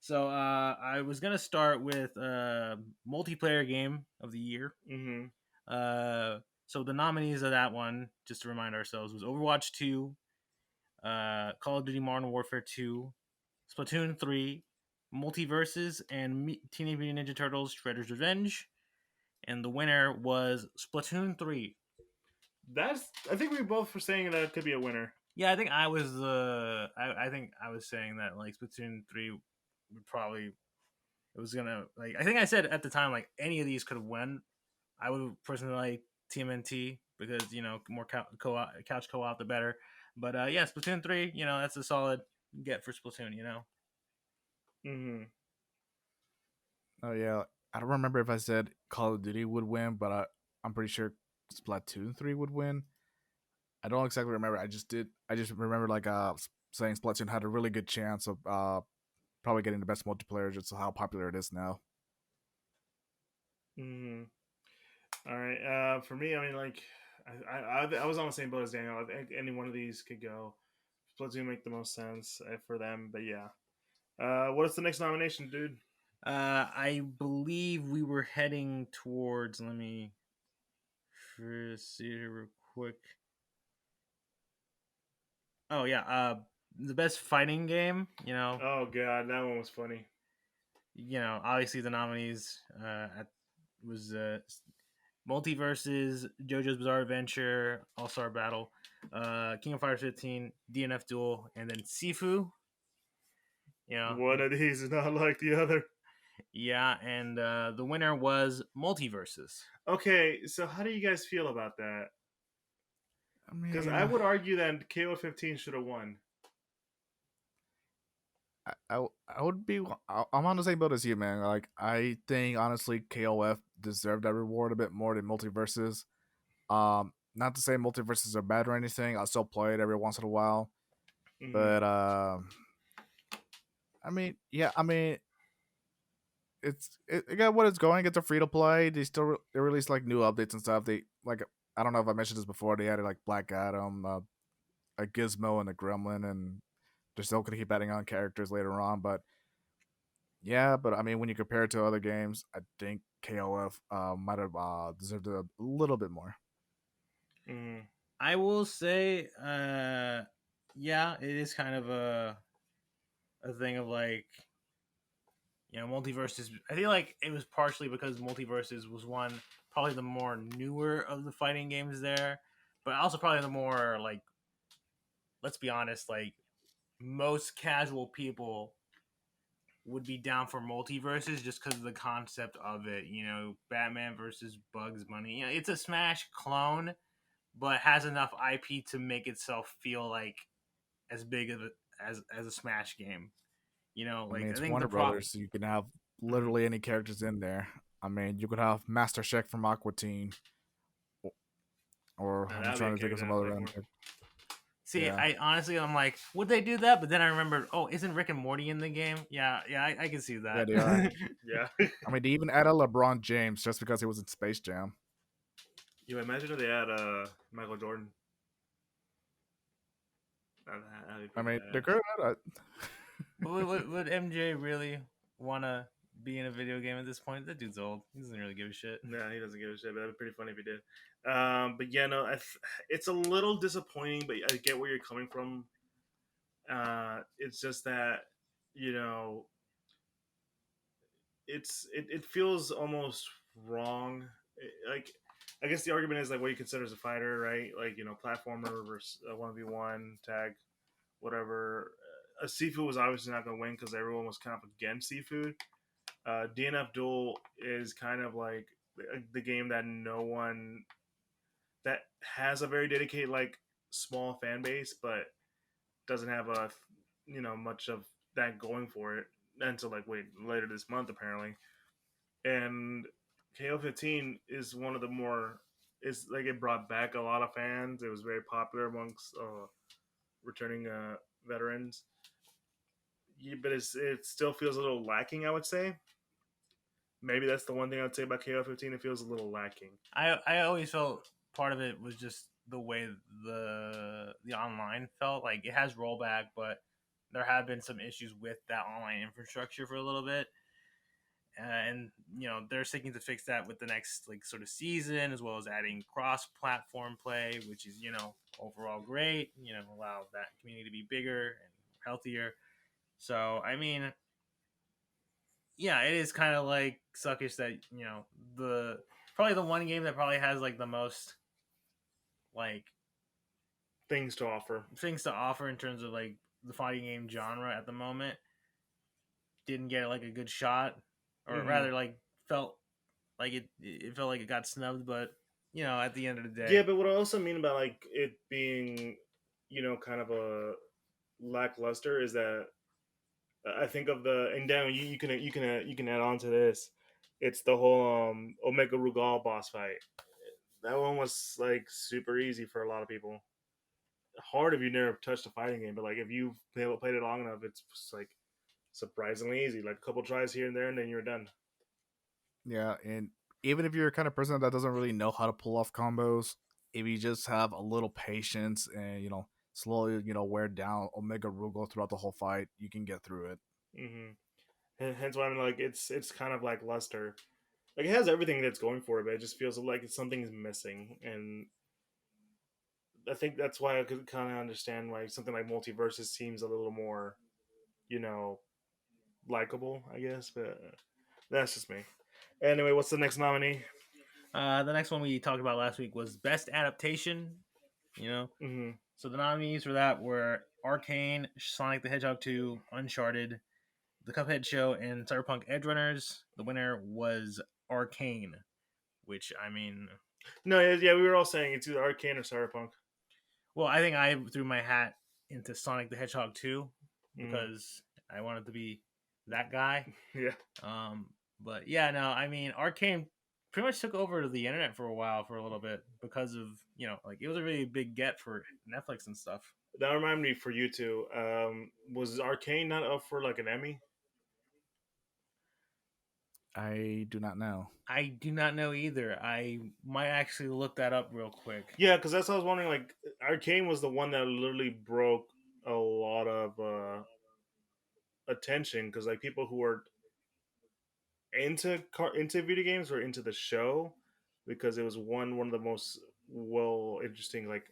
So I was gonna start with multiplayer game of the year. Mm-hmm. So the nominees of that one, just to remind ourselves, was Overwatch 2, Call of Duty Modern Warfare 2, Splatoon 3, Multiverses, and Teenage Mutant Ninja Turtles: Shredder's Revenge. And the winner was Splatoon 3. I think we both were saying that could be a winner. Yeah, I think I was I think I was saying that like Splatoon 3 would probably it was gonna like I think I said at the time like any of these could have won. I would personally like TMNT because more couch co-op the better. But yeah, Splatoon 3, that's a solid get for Splatoon. Mm-hmm. Oh yeah, I don't remember if I said Call of Duty would win, but I'm pretty sure Splatoon 3 would win. I don't exactly remember. I just did. I just remember saying Splatoon had a really good chance of probably getting the best multiplayer just how popular it is now. Mm-hmm. All right. For me, I mean, like, I was on the same boat as Daniel. I think any one of these could go. Splatoon make the most sense for them, but yeah. What is the next nomination, dude? I believe we were heading towards. Let me see here real quick. Oh yeah, the best fighting game. Oh god, that one was funny. Obviously the nominees was Multiverses, JoJo's Bizarre Adventure, All Star Battle, King of Fighters 15, DNF Duel, and then Sifu. One of these is not like the other. Yeah, and the winner was Multiverses. Okay, so how do you guys feel about that? I Because mean, I would argue that KO 15 should have won. I would be. I'm on the same boat as you, man. Like I think honestly, KOF deserved that reward a bit more than Multiverses. Not to say Multiverses are bad or anything. I still play it every once in a while, Mm-hmm. but I mean, yeah, I mean, it got what it's going. It's a free to play. They release like new updates and stuff. They like I don't know if I mentioned this before. They added like Black Adam, a Gizmo, and a Gremlin, and they're still gonna keep adding on characters later on. But yeah, but I mean, when you compare it to other games, I think KOF might have deserved a little bit more. Mm-hmm. I will say, yeah, it is kind of a thing of like, Multiverses. I feel like it was partially because Multiverses was one probably the more newer of the fighting games there, but also probably the more like, let's be honest, like most casual people would be down for Multiverses just because of the concept of it. Batman versus Bugs Bunny. It's a Smash clone, but has enough IP to make itself feel like as big of as a Smash game. I mean, I it's think the Warner prop. Brothers, so you can have Mm-hmm. literally any characters in there. I mean, you could have Master Chef from Aqua Teen, or Now, I'm that'd be a trying to think of character some I'd other play random. for. See, Yeah, I honestly, I'm like, would they do that? But then I remembered, oh, isn't Rick and Morty in the game? Yeah, I can see yeah, that. they are. Yeah. I mean, they even added LeBron James just because he was in Space Jam. You imagine if they had Michael Jordan. That'd be I pretty mean, they're badass. good. Would MJ really want to be in a video game at this point? That dude's old. He doesn't really give a shit. No, he doesn't give a shit. But that'd be pretty funny if he did. But yeah, no, it's a little disappointing. But I get where you're coming from. It's just that you know, it feels almost wrong. Like, I guess the argument is like what you consider as a fighter, right? Like platformer versus a 1v1 tag, whatever. A Seafood was obviously not going to win because everyone was kind of against Seafood. DNF Duel is kind of like the game that no one that has a very dedicated like small fan base, but doesn't have a much of that going for it until like wait later this month apparently. And KO 15 is one of the more it's like it brought back a lot of fans. It was very popular amongst returning veterans. Yeah, but it still feels a little lacking. I would say maybe that's the one thing I'd say about KO 15. It feels a little lacking. I always felt part of it was just the way the online felt. Like it has rollback, but there have been some issues with that online infrastructure for a little bit. And they're seeking to fix that with the next like sort of season, as well as adding cross-platform play, which is overall great. Allow that community to be bigger and healthier. So I mean, yeah, it is kind of like suckish that the probably the one game that probably has like the most like Things to offer. things to offer in terms of like the fighting game genre at the moment didn't get like a good shot, or Mm-hmm. rather like felt like it felt like it got snubbed. But at the end of the day. Yeah, but what I also mean about like it being, kind of a lackluster is that I think of and Dan, you can add on to this. It's the whole Omega Rugal boss fight. That one was like super easy for a lot of people. Hard if you never touched a fighting game, but like if you played it long enough, it's just, like surprisingly easy. Like a couple tries here and there, and then you're done. Yeah, and even if you're a kind of person that doesn't really know how to pull off combos, if you just have a little patience and slowly wear down Omega Rugal throughout the whole fight, you can get through it. Hence why I'm like it's kind of like luster. Like it has everything that's going for it, but it just feels like something's missing, and I think that's why I could kind of understand why something like Multiverses seems a little more, you know, likable, I guess. But that's just me. Anyway, what's the next nominee? The next one we talked about last week was Best Adaptation. Mm-hmm. So the nominees for that were Arcane, Sonic the Hedgehog 2, Uncharted, The Cuphead Show, and Cyberpunk Edgerunners. The winner was Arcane, which I mean, No, yeah, we were all saying it's either Arcane or Cyberpunk. well, I think I threw my hat into Sonic the Hedgehog 2 Mm-hmm. because I wanted to be that guy. Yeah. But yeah, no, I mean, Arcane pretty much took over the internet for a while, for a little bit, because of like it was a really big get for Netflix and stuff. That reminded me for you two. Was Arcane not up for like an Emmy? I do not know. I do not know either. I might actually look that up real quick. Yeah, because that's what I was wondering. Like, Arcane was the one that literally broke a lot of attention because like people who were into video games were into the show because it was one of the most interesting like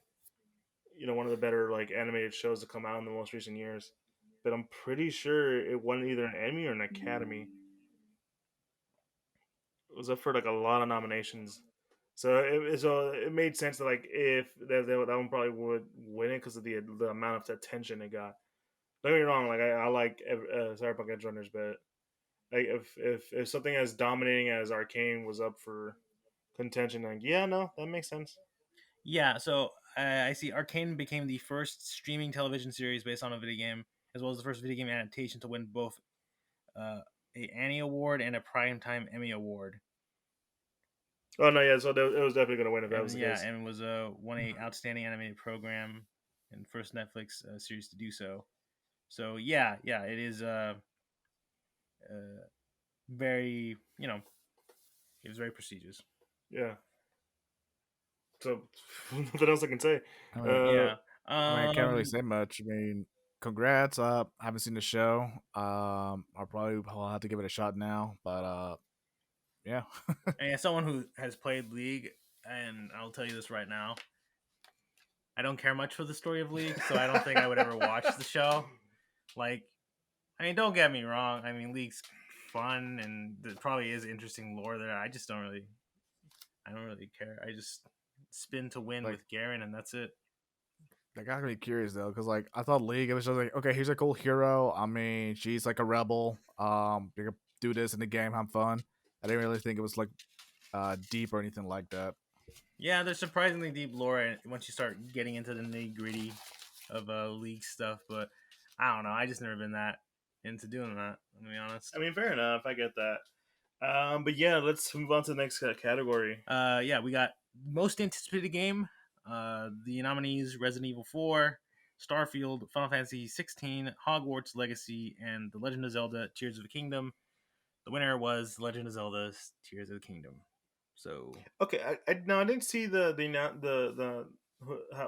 one of the better like animated shows to come out in the most recent years. But I'm pretty sure it won either an Emmy or an Academy. It was up for like a lot of nominations. So it made sense that like if that one probably would win it because of the amount of attention it got. Don't get me wrong, like I like Cyberpunk Edgerunners, but like if something as dominating as Arcane was up for contention, like yeah, no, that makes sense. Yeah, so I see Arcane became the first streaming television series based on a video game, as well as the first video game adaptation to win both a Annie Award and a Primetime Emmy Award. Oh no, yeah, so it was definitely gonna win if that was the Yeah, case. and was won a outstanding animated program and first Netflix series to do so. So yeah, it is very it was very prestigious. Yeah. So nothing else I can say. I mean, Yeah. I can't really say much. I mean, congrats. I haven't seen the show. I'll have to give it a shot now. But yeah. And as someone who has played League, and I'll tell you this right now, I don't care much for the story of League, so I don't think I would ever watch the show. Like, I mean, don't get me wrong. I mean, League's fun, and there probably is interesting lore there. I don't really care. I just spin to win Like, with Garen, and that's it. that got me curious though, because like I thought League, it was just like, okay, here's a cool hero. I mean, she's like a rebel. You can do this in the game, have fun. I didn't really think it was like deep or anything like that. Yeah, there's surprisingly deep lore once you start getting into the nitty gritty of League stuff, but I don't know. I just never been that into doing that. To be honest. I mean, fair enough. I get that. But yeah, let's move on to the next category. Yeah, we got most anticipated game. The nominees: Resident Evil 4, Starfield, Final Fantasy 16, Hogwarts Legacy, and The Legend of Zelda: Tears of the Kingdom. The winner was The Legend of Zelda: Tears of the Kingdom. So okay, I didn't see the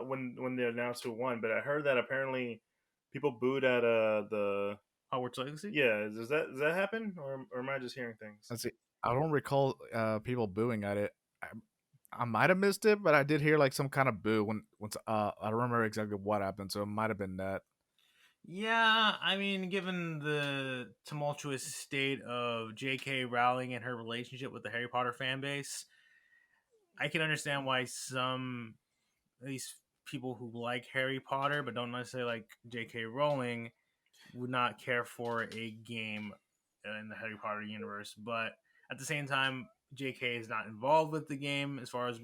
when they announced who won, but I heard that apparently people booed at the Hogwarts Legacy. Yeah, does that happen or am I just hearing things? Let's see. I don't recall people booing at it. I might have missed it, but I did hear like some kind of boo once I don't remember exactly what happened, so it might have been that. Yeah, I mean, given the tumultuous state of J.K. Rowling and her relationship with the Harry Potter fan base, I can understand why some of these people who like Harry Potter but don't necessarily like J.K. Rowling would not care for a game in the Harry Potter universe. But at the same time, JK is not involved with the game as far as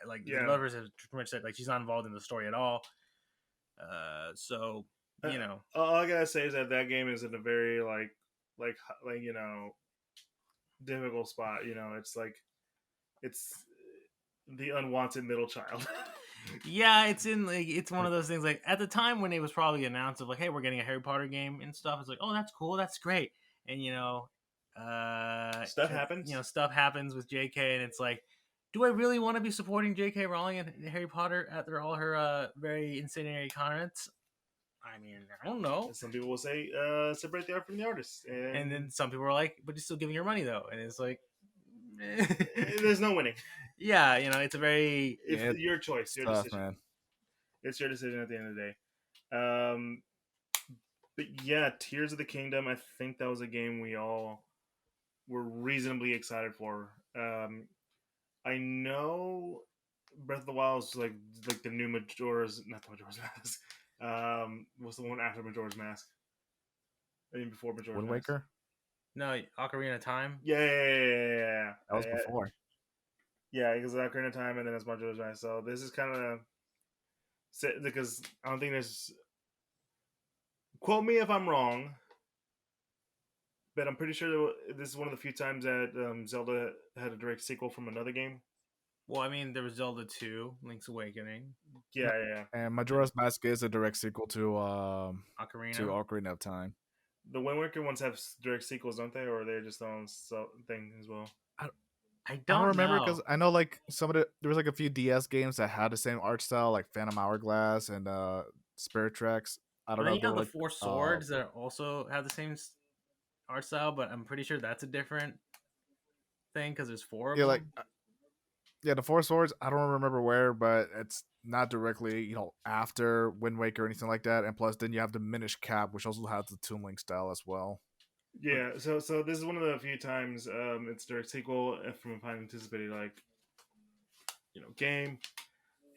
like the developers have pretty much said like she's not involved in the story at all. So all I gotta say is that game is in a very like difficult spot. It's like it's the unwanted middle child. Yeah, it's one of those things. Like at the time when it was probably announced of like, hey, we're getting a Harry Potter game and stuff. It's like, oh, that's cool, that's great, and Stuff happens. Stuff happens with JK, and it's like, do I really want to be supporting JK Rowling and Harry Potter after all her very incendiary comments? I mean, I don't know. Some people will say separate the art from the artist, and then some people are like, but you're still giving your money though, and it's like, there's no winning. Yeah, it's a very your choice, your decision. Man. It's your decision at the end of the day. But yeah, Tears of the Kingdom. I think that was a game we all were reasonably excited for. I know Breath of the Wild is like the new Majora's, not the Majora's Mask. What's the one after Majora's Mask? I mean, before Majora's Wind Waker? No, Ocarina of Time. Yeah. That was before. Yeah, because Ocarina of Time and then it's Majora's Mask. So this is kind of because I don't think there's. Quote me if I'm wrong, but I'm pretty sure this is one of the few times that Zelda had a direct sequel from another game. Well, I mean, there was Zelda 2, Link's Awakening. Yeah. And Majora's Mask is a direct sequel to Ocarina of Time. The Wind Waker ones have direct sequels, don't they? Or are they just their own thing as well? I don't remember because I know like there was like a few DS games that had the same art style, like Phantom Hourglass and Spirit Tracks. I don't know. You have the Four Swords that also have the same art style, but I'm pretty sure that's a different thing because there's 4 of them. The Four Swords. I don't remember where, but it's not directly after Wind Waker or anything like that. And plus, then you have the Minish Cap, which also has the Toon Link style as well. Yeah, so this is one of the few times it's direct sequel from a highly anticipated game,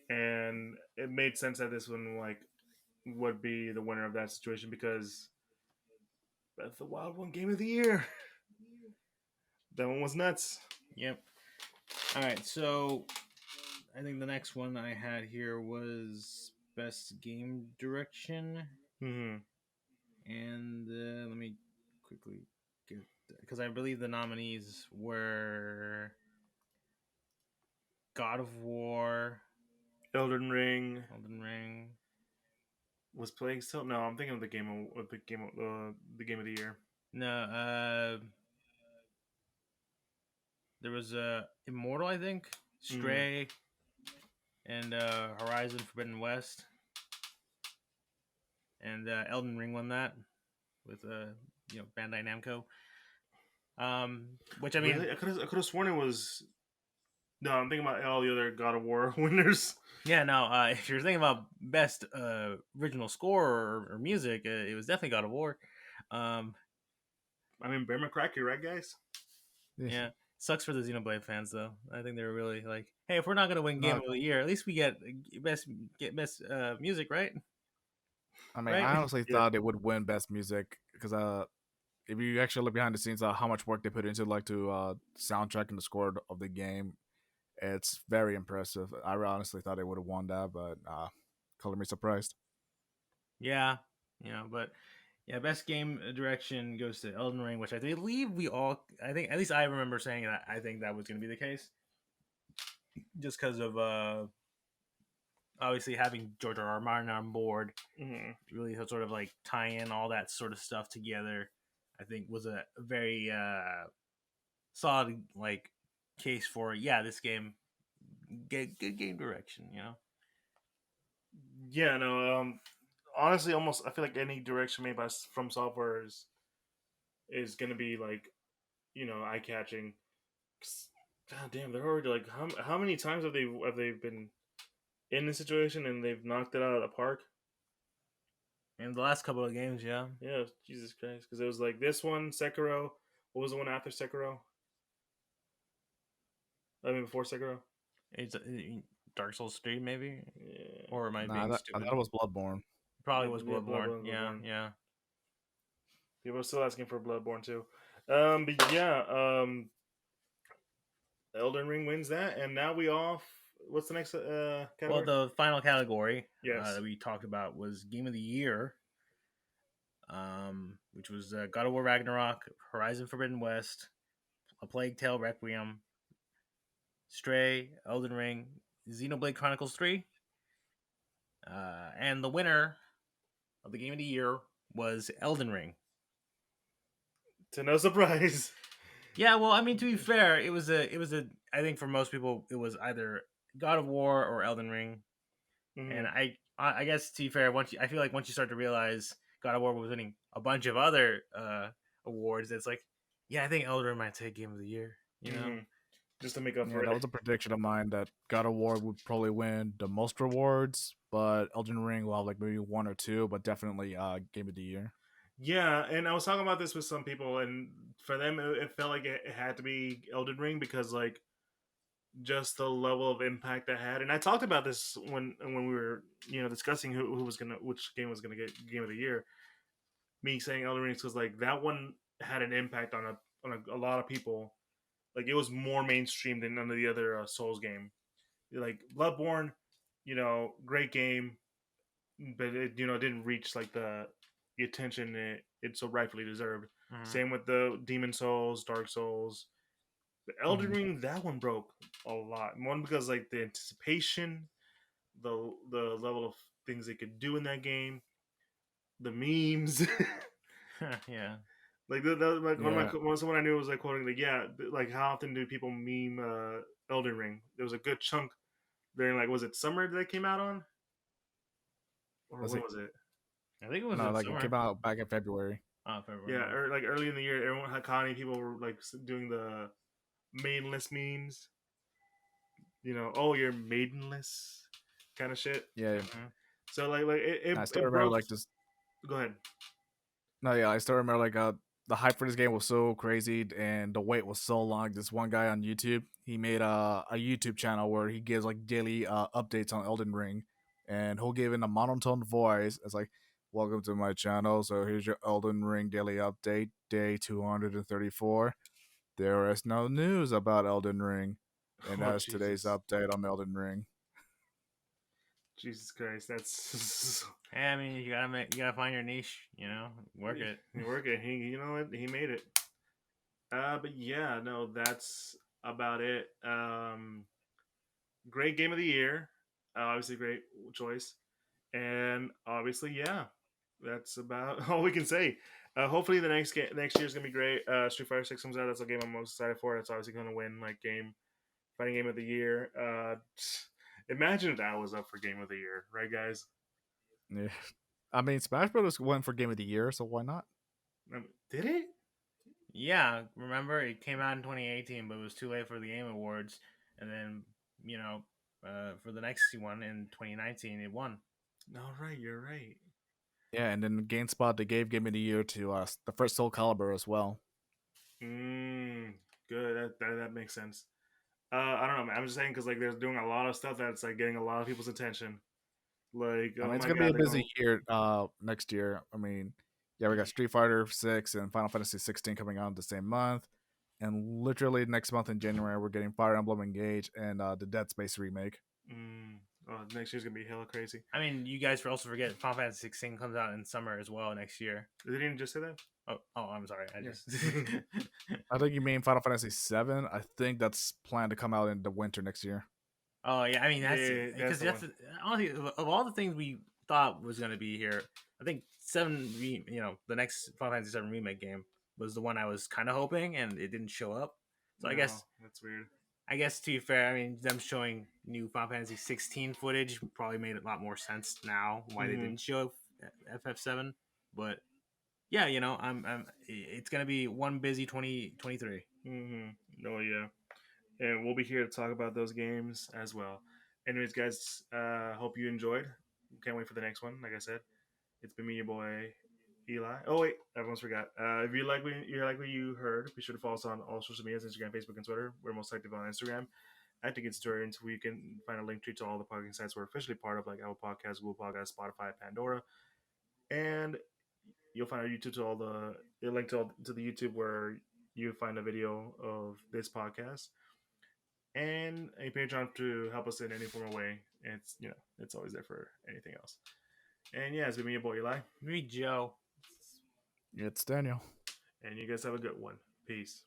and it made sense that this one would be the winner of that situation because Breath of the Wild won Game of the Year. That one was nuts. Yep. All right, so I think the next one I had here was Best Game Direction, and let me quickly get because I believe the nominees were God of War, Elden Ring. Was Plague still? No, I'm thinking of the game of the game of the year. No, there was Immortal, I think, Stray, and Horizon Forbidden West, and Elden Ring won that with Bandai Namco. Which I mean, really? I could have sworn it was. No, I'm thinking about all the other God of War winners. Yeah, no. If you're thinking about best original score or music, it was definitely God of War. I mean, Bear McCracken, right, guys? Yeah. Sucks for the Xenoblade fans, though. I think they were really like, hey, if we're not going to win Game of the Year, at least we get best music, right? I mean, right? I honestly thought it would win best music because if you actually look behind the scenes, how much work they put into to soundtrack and the score of the game, it's very impressive. I honestly thought they would have won that, but color me surprised. Yeah, but yeah, best game direction goes to Elden Ring, which I believe I think at least I remember saying that I think that was going to be the case, just because of obviously having George R. R. Martin on board, really sort of like tie in all that sort of stuff together. I think was a very solid case for this game get good game direction. Yeah, no. Honestly, almost I feel like any direction made from software is gonna be eye catching. God damn, they're already how many times have they been in this situation and they've knocked it out of the park? In the last couple of games, yeah. Yeah, Jesus Christ, because it was this one, Sekiro. What was the one after Sekiro? I mean, before Sekiro. It's Dark Souls 3, maybe. Yeah. Or am I being stupid? I thought it was Bloodborne. Probably was Bloodborne. Yeah. People are still asking for Bloodborne too. But yeah. Elden Ring wins that, and now we off. What's the next category? Well, the final category Yes. that we talked about was Game of the Year, which was God of War Ragnarok, Horizon Forbidden West, A Plague Tale Requiem, Stray, Elden Ring, Xenoblade Chronicles 3, and the winner of the Game of the Year was Elden Ring. To no surprise. Yeah, well, I mean, to be fair, it was a. I think for most people, it was either God of War or Elden Ring, and I guess to be fair, I feel like once you start to realize God of War was winning a bunch of other awards, it's like, yeah, I think Elden Ring might take Game of the Year. You know, just to make up Yeah, for that it. was a prediction of mine that God of War would probably win the most rewards, but Elden Ring will have like maybe one or two, but definitely Game of the Year. Yeah, and I was talking about this with some people, and for them, it felt like it had to be Elden Ring because like just the level of impact that had. And I talked about this when we were discussing who was gonna which game was gonna get Game of the Year. Me saying Elden Ring because like that one had an impact on a lot of people. Like it was more mainstream than none of the other Souls game. Like Bloodborne, great game, but it didn't reach like the attention it so rightfully deserved. Same with the Demon Souls, Dark Souls. The Elden Ring, that one broke a lot. One because like the anticipation, the level of things they could do in that game, the memes. yeah. Like like someone I knew was like quoting like, yeah, like how often do people meme Elden Ring? There was a good chunk during like, was it summer that came out on, or Was when it? was it? I think it was No, in like it summer. came out back in February. Oh, February. Yeah, Yeah. or like early in the year, everyone had Connie. People were like doing the maidenless memes. Oh, you're maidenless kind of shit. Yeah, So like I still it remember broke. like this. Go ahead. No, yeah, I still remember like the hype for this game was so crazy and the wait was so long. This one guy on YouTube, he made a YouTube channel where he gives like daily updates on Elden Ring, and he'll give in a monotone voice. It's like, "Welcome to my channel. So here's your Elden Ring daily update, day 234. There is no news about Elden Ring, and Oh that's today's Jesus, update on Elden Ring." Jesus Christ, that's Hey, I mean, you gotta find your niche. Work it. he work it. You know what? He made it. But yeah, no, that's about it. Great game of the year. Obviously, great choice. And obviously, yeah, that's about all we can say. Hopefully, the next year is gonna be great. Street Fighter 6 comes out. That's the game I'm most excited for. That's obviously gonna win like fighting game of the year. Imagine if that was up for game of the year, right, guys? Yeah, I mean Smash Brothers went for Game of the Year, so why not? Did it? Yeah, remember it came out in 2018, but it was too late for the Game Awards, and then for the next one in 2019, it won. All right, you're right. Yeah, and then GameSpot they gave Game of the Year to the first Soul Calibur as well. Good. That makes sense. I don't know, man. I'm just saying because like they're doing a lot of stuff that's like getting a lot of people's attention. Like, I oh mean, it's my gonna be god, a they're busy going. year next year. I mean, yeah, we got Street Fighter 6 and Final Fantasy 16 coming out the same month, and literally next month in January we're getting Fire Emblem Engage and the Dead Space remake. Next year's gonna be hella crazy. I mean, you guys also forget Final Fantasy 16 comes out in summer as well next year. Did he just say that? Oh, I'm sorry. I just. I think you mean Final Fantasy 7. I think that's planned to come out in the winter next year. Oh yeah, I mean that's Yeah, because that's honestly of all the things we thought was going to be here, I think the next Final Fantasy 7 remake game was the one I was kind of hoping, and it didn't show up. So no, I guess that's weird. to be fair, I mean them showing new Final Fantasy 16 footage probably made a lot more sense now why they didn't show FF7. But yeah, it's gonna be one busy 2023. Oh yeah, and we'll be here to talk about those games as well. Anyways, guys, hope you enjoyed. Can't wait for the next one. Like I said, it's been me, your boy Eli. Oh wait, I almost forgot. If you like what you heard, be sure to follow us on all social medias: Instagram, Facebook, and Twitter. We're most active on Instagram at the Geek Centurions, where you can find a link tree to all the podcast sites we're officially part of, like Apple Podcasts, Google Podcasts, Spotify, Pandora, and you'll find our YouTube to all the link to the YouTube where you find a video of this podcast. and a Patreon to help us in any form of way. It's it's always there for anything else. And yeah, it's been me, your boy Eli. Me, Joe. It's Daniel. And you guys have a good one. Peace.